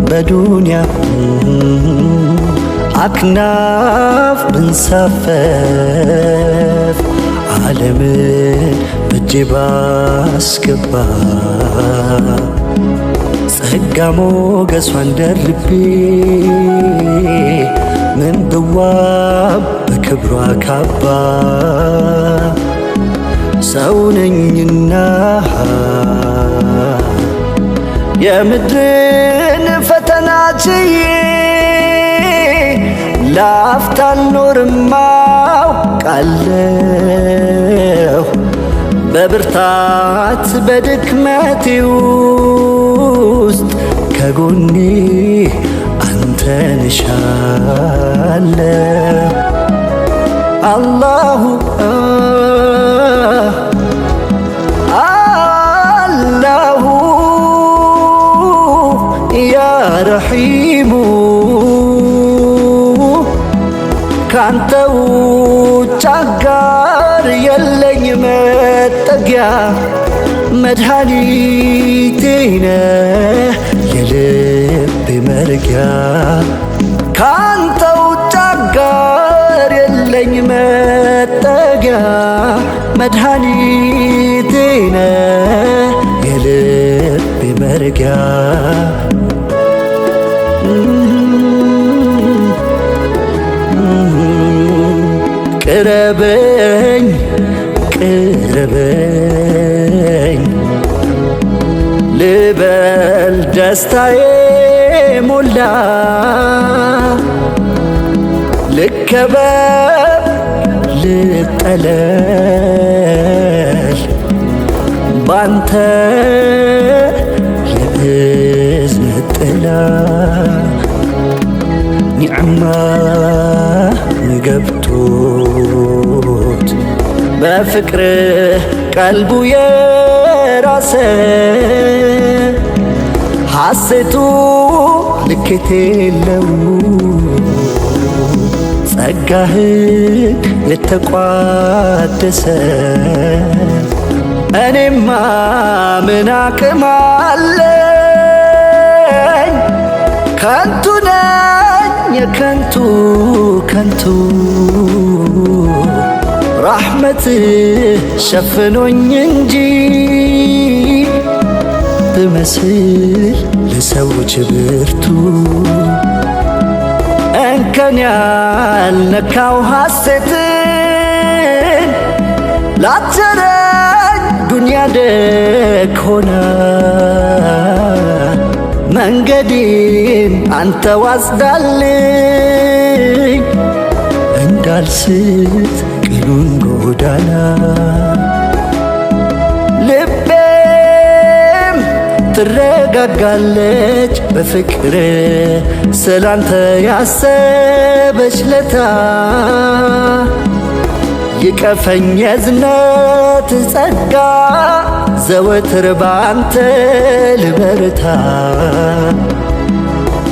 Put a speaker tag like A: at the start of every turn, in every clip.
A: በዱንያ አክናፍ ብንሳፈፍ ዓለምን በእጄ ባስገባ ጸጋ ሞገሷን ደርቤ ምን ብዋብ በክብሯ ካባ ሰው ነኝና የምድርን ፈተና ችዬ ላፍታ አልኖርም አውቃለሁ በብርታት በድክመቴ ውስጥ ከጎኔ አንተን እሻለሁ አላሁ አላሁ ያ ረሒሙ ካንተ ውጭ አጋር የለኝ መጠጊያ መድኃኒቴ ነህ የልቤ መርጊያ ካንተ ውጭ አጋር የለኝ መጠጊያ መድኃኒቴ ነህ የልቤ መርጊያ ቅረበኝ ቅረበኝ ልበል ደስታዬ ሞላ ልከበብ ልጠለል ባንተ የእዝነት ጥላ ኒዕማ ገብቶት በፍቅርህ ቀልቡ የራሰ ሐሴቱ ልኬት የለው ጸጋህን የተቋደሰ እኔማ ምን አቅም አለኝ ከንቱ ነኝ የከንቱ ከንቱ ረሕመትህ ሸፍኖኝ እንጂ ብመስል ለሰዎች ብርቱ እንከን ያልነካው ሐሴትን ላትቸረኝ ዱንያ ደግ ሆና መንገዴን አንተ ዋስዳልኝ እንዳልስት ቅኑን ጎዳና ልቤም ትረጋጋለች በፍቅር ስላንተ ያሰበች ለታ ይቀፈኝ የዝነት ጸጋ ዘወትር ባንተ ልበርታ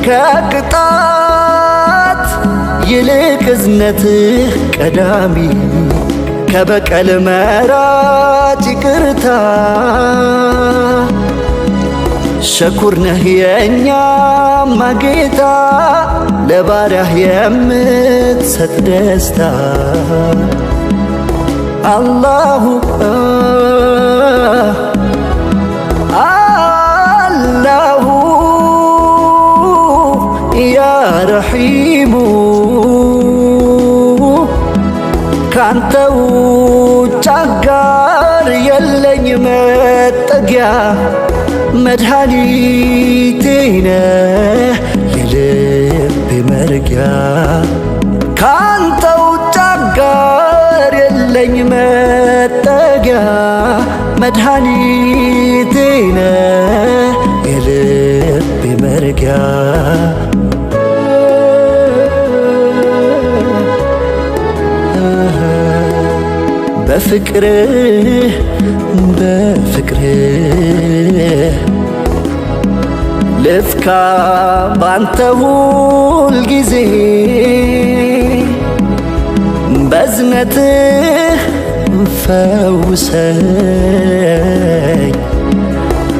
A: ከቅጣት ይልቅ እዝነትህ ቀዳሚ ከበቀል መራጭ ይቅርታ ሸኩር ነህ የእኛማ ጌታ ለባሪያህ የምትሰጥ ደስታ አላሁ አላሁ ያ ረሒሙ ካንተ ውጭ አጋር የለኝ መጠጊያ መድኃኒቴ ነህ የልቤ መርጊያ ካንተ ውጭ አጋር የለኝ መጠጊያ መድኃኒቴ ነህ የልቤ መርጊያ በፍቅርህ ልፍካ ባንተ ሁል ጊዜ በዝነትህ ፈውሰኝ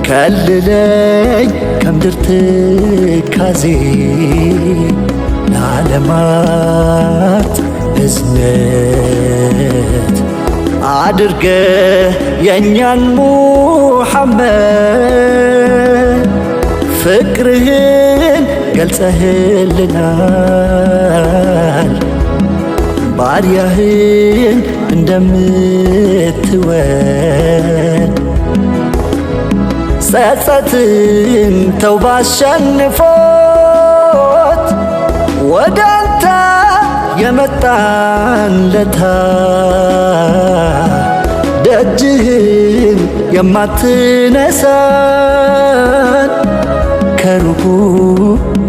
A: ከልለኝ ከምድር ትካዜ ለዓለማት እዝነት አድርገ የእኛን ሙሐመድ ፍቅርህን ገልጸህልናል ባሪያህን እንደምትወድ ጸጸትን ተውባ አሸንፎት ወደ አንተ የመጣን ለታ ደጅህን የማትነሳን ከሩቁ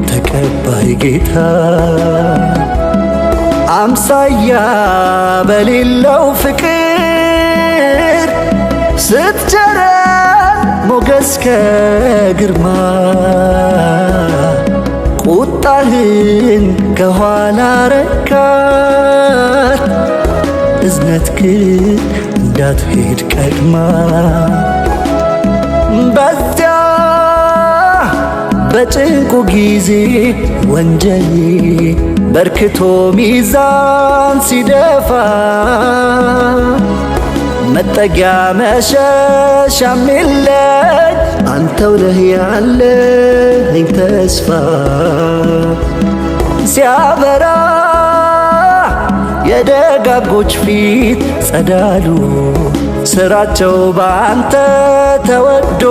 A: ተቀባይ ጌታ አምሳያ በሌለው ፍቅር ስትቸረን ሞገስ ከግርማ ቁጣህን ከኋላ ረካት እዝነትህን እንዳትሄድ ቀድማ በዚያ በጭንቁ ጊዜ ወንጀሌ በርክቶ ሚዛን ሲደፋ መጠጊያ መሸሻም የለኝ አንተው ነህ ያለኝ ተስፋ ሲያበራ የደጋጎች ፊት ጸዳሉ ስራቸው በአንተ ተወዶ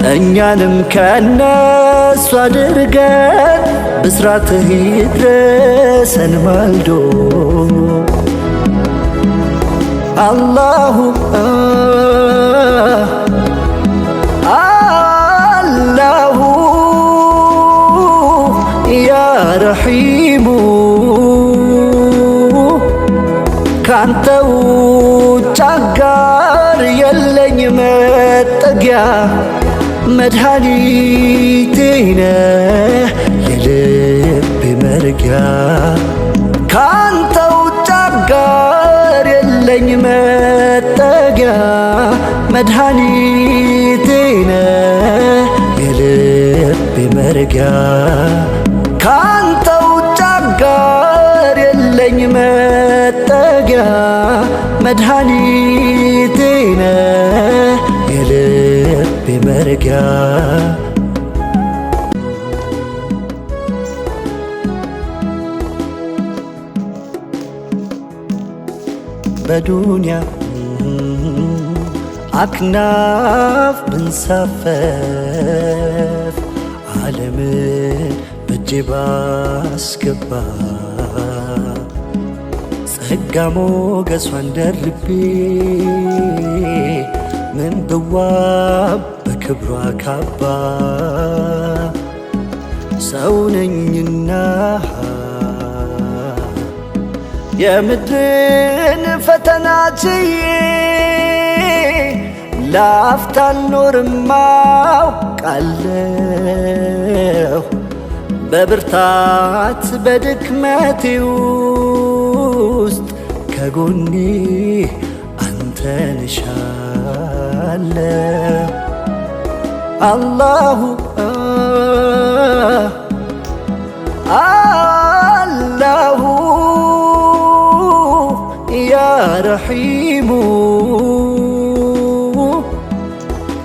A: እኛንም ከነሱ አድርገን ብስራትህ ይድረሰን ማልዶ አላሁ አላሁ ያ ረሒሙ ካንተ ውጭ አጋር የለኝ መጠጊያ መድኃኒቴ ነህ የልቤ መርጊያ ካንተ ውጭ አጋር የለኝ መጠጊያ መድኃኒቴ ነህ የልቤ መርጊያ ካንተ ውጭ አጋር የለኝ መጠጊያ መድኃኒቴ ነህ የልቤ መርጊያ በዱንያ አክናፍ ብንሳፈፍ ዓለምን በእጄ ባስገባ ጸጋ ሞገሷን ደርቤ ምን ብዋብ በክብሯ ካባ ሰው ነኝና የምድርን ፈተና ችዬ ላፍታ አልኖርም አውቃለሁ በብርታት በድክመቴ ውስጥ ከጎኔ አንተን እሻለሁ አላሁ አላሁ ያ ረሒሙ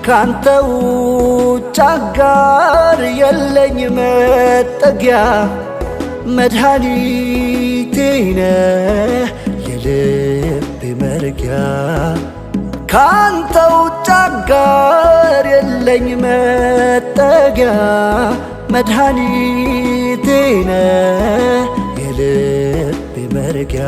A: ካንተ ውጭ አጋር የለኝ መጠጊያ መድኃኒቴ ነህ የልቤ መርጊያ ካንተ ውጭ አጋር የለኝ መጠጊያ መድኃኒቴ ነህ የልቤ መርጊያ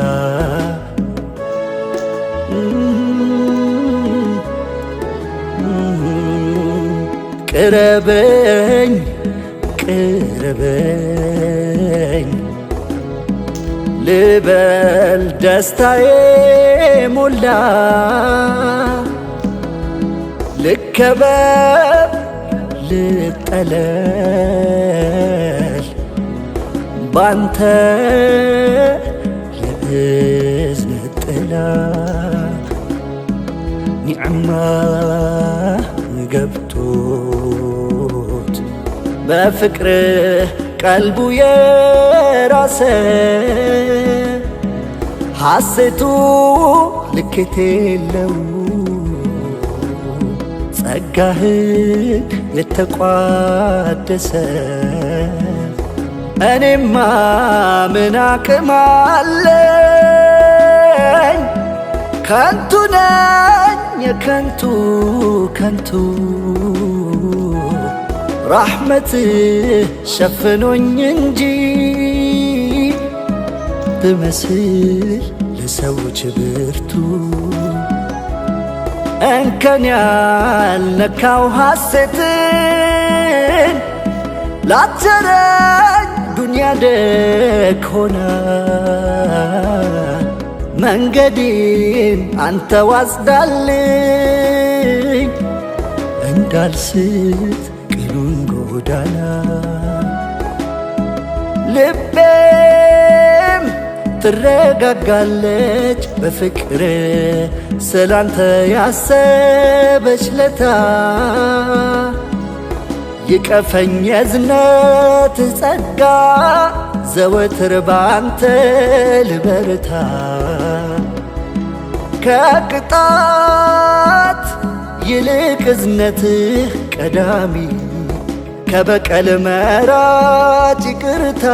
A: ቅረበኝ ቅረበኝ ልበል ደስታዬ ሞላ ልከበብ ልጠለል ባንተ የእዝነት ጥላ ኒዕማ ገብቶት በፍቅርህ ቀልቡ የራሰ ሐሴቱ ልኬት የለው ጸጋህን የተቋደሰ እኔማ ምን አቅም አለኝ ከንቱ ነኝ የከንቱ ከንቱ ራሕመትህ ሸፍኖኝ እንጂ ብመስል ለሰዎች ብርቱ እንከን ያልነካው ሐሴትን ላትቸረኝ ዱንያ ደግ ሆና መንገዴን አንተ ዋስዳልኝ እንዳልስት ቅኑን ጎዳና ልቤም ትረጋጋለች በፍቅር ስላንተ ያሰበች ለታ ይቀፈኝ የዝነት ጸጋ ዘወትር ባንተ ልበርታ ከቅጣት ይልቅ እዝነትህ ቀዳሚ ከበቀል መራጭ ይቅርታ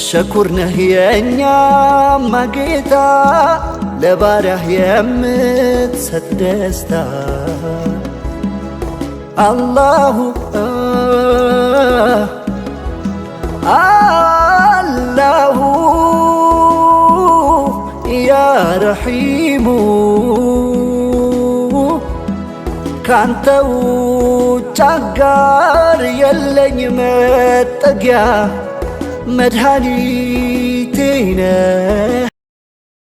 A: ሸኩር ነህ የእኛማ ጌታ ለባሪያህ የምትሰጥ ደስታ አላሁ አላሁ ያ ረሒሙ ካንተ ውጭ አጋር የለኝ መጠጊያ መድኃኒቴ ነህ